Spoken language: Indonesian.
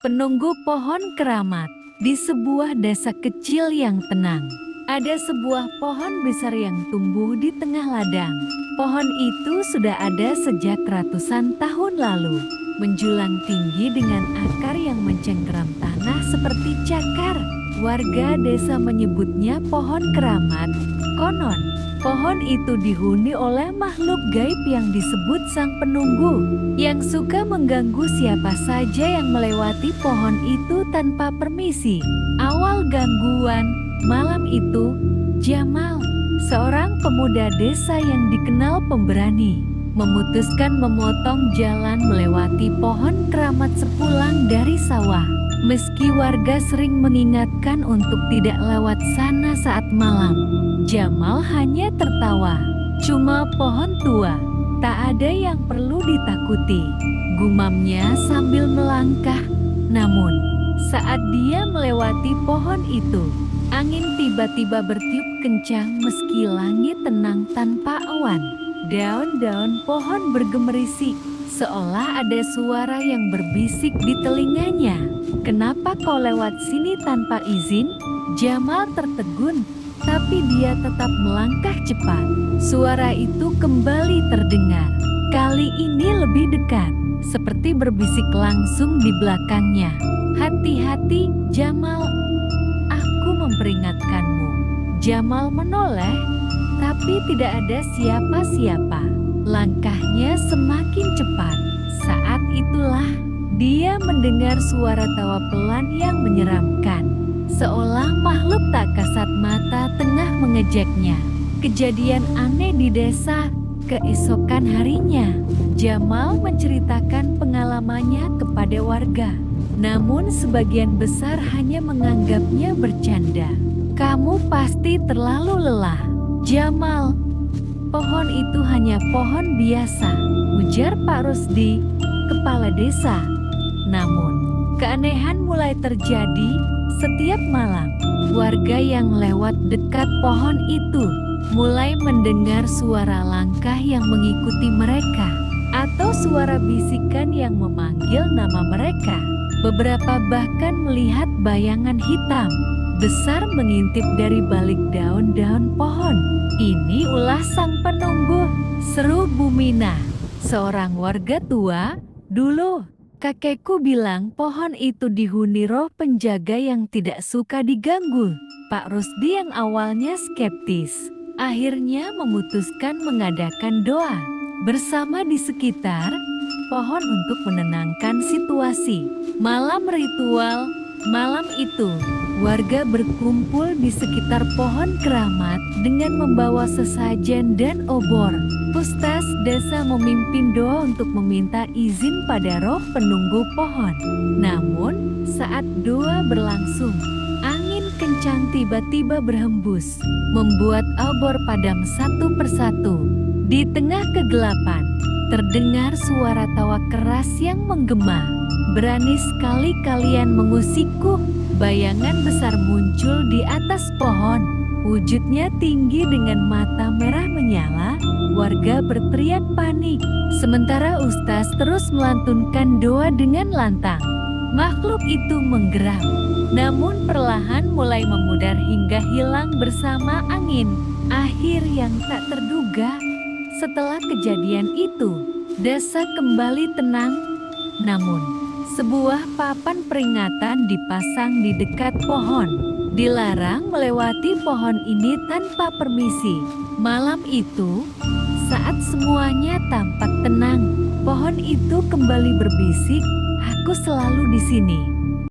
Penunggu pohon keramat. Di sebuah desa kecil yang tenang, ada sebuah pohon besar yang tumbuh di tengah ladang. Pohon itu sudah ada sejak ratusan tahun lalu, menjulang tinggi dengan akar yang mencengkeram tanah seperti cakar. Warga desa menyebutnya pohon keramat. Konon, pohon itu dihuni oleh makhluk gaib yang disebut sang penunggu, yang suka mengganggu siapa saja yang melewati pohon itu tanpa permisi. Awal gangguan, malam itu, Jamal, seorang pemuda desa yang dikenal pemberani, memutuskan memotong jalan melewati pohon keramat sepulang dari sawah. Meski warga sering mengingatkan untuk tidak lewat sana saat malam, Jamal hanya tertawa. Cuma pohon tua, tak ada yang perlu ditakuti, gumamnya sambil melangkah. Namun, saat dia melewati pohon itu, angin tiba-tiba bertiup kencang meski langit tenang tanpa awan. Daun-daun pohon bergemerisik, seolah ada suara yang berbisik di telinganya. "Kenapa kau lewat sini tanpa izin?" Jamal tertegun, tapi dia tetap melangkah cepat. Suara itu kembali terdengar. Kali ini lebih dekat, seperti berbisik langsung di belakangnya. "Hati-hati, Jamal. Aku memperingatkanmu." Jamal menoleh, tapi tidak ada siapa-siapa. Langkahnya semakin cepat. Saat itulah dia mendengar suara tawa pelan yang menyeramkan, seolah makhluk tak kasat mata tengah mengejaknya. Kejadian aneh di desa. Keesokan harinya, Jamal menceritakan pengalamannya kepada warga. Namun sebagian besar hanya menganggapnya bercanda. "Kamu pasti terlalu lelah, Jamal. Pohon itu hanya pohon biasa," ujar Pak Rusdi, kepala desa. Namun, keanehan mulai terjadi. Setiap malam, warga yang lewat dekat pohon itu mulai mendengar suara langkah yang mengikuti mereka, atau suara bisikan yang memanggil nama mereka. Beberapa bahkan melihat bayangan hitam besar mengintip dari balik daun-daun pohon. "Ini ulah sang penunggu," seru Bumina, seorang warga tua. "Dulu, kakekku bilang pohon itu dihuni roh penjaga yang tidak suka diganggu." Pak Rusdi yang awalnya skeptis, akhirnya memutuskan mengadakan doa bersama di sekitar pohon untuk menenangkan situasi. Malam ritual. Malam itu, warga berkumpul di sekitar pohon keramat dengan membawa sesajen dan obor. Ustaz desa memimpin doa untuk meminta izin pada roh penunggu pohon. Namun, saat doa berlangsung, angin kencang tiba-tiba berhembus, membuat obor padam satu persatu. Di tengah kegelapan, terdengar suara tawa keras yang menggema. "Berani sekali kalian mengusikku." Bayangan besar muncul di atas pohon. Wujudnya tinggi dengan mata merah menyala. Warga berteriak panik, sementara Ustaz terus melantunkan doa dengan lantang. Makhluk itu menggeram, namun perlahan mulai memudar hingga hilang bersama angin. Akhir yang tak terduga. Setelah kejadian itu, desa kembali tenang. Namun, sebuah papan peringatan dipasang di dekat pohon. Dilarang melewati pohon ini tanpa permisi. Malam itu, saat semuanya tampak tenang, pohon itu kembali berbisik, "Aku selalu di sini.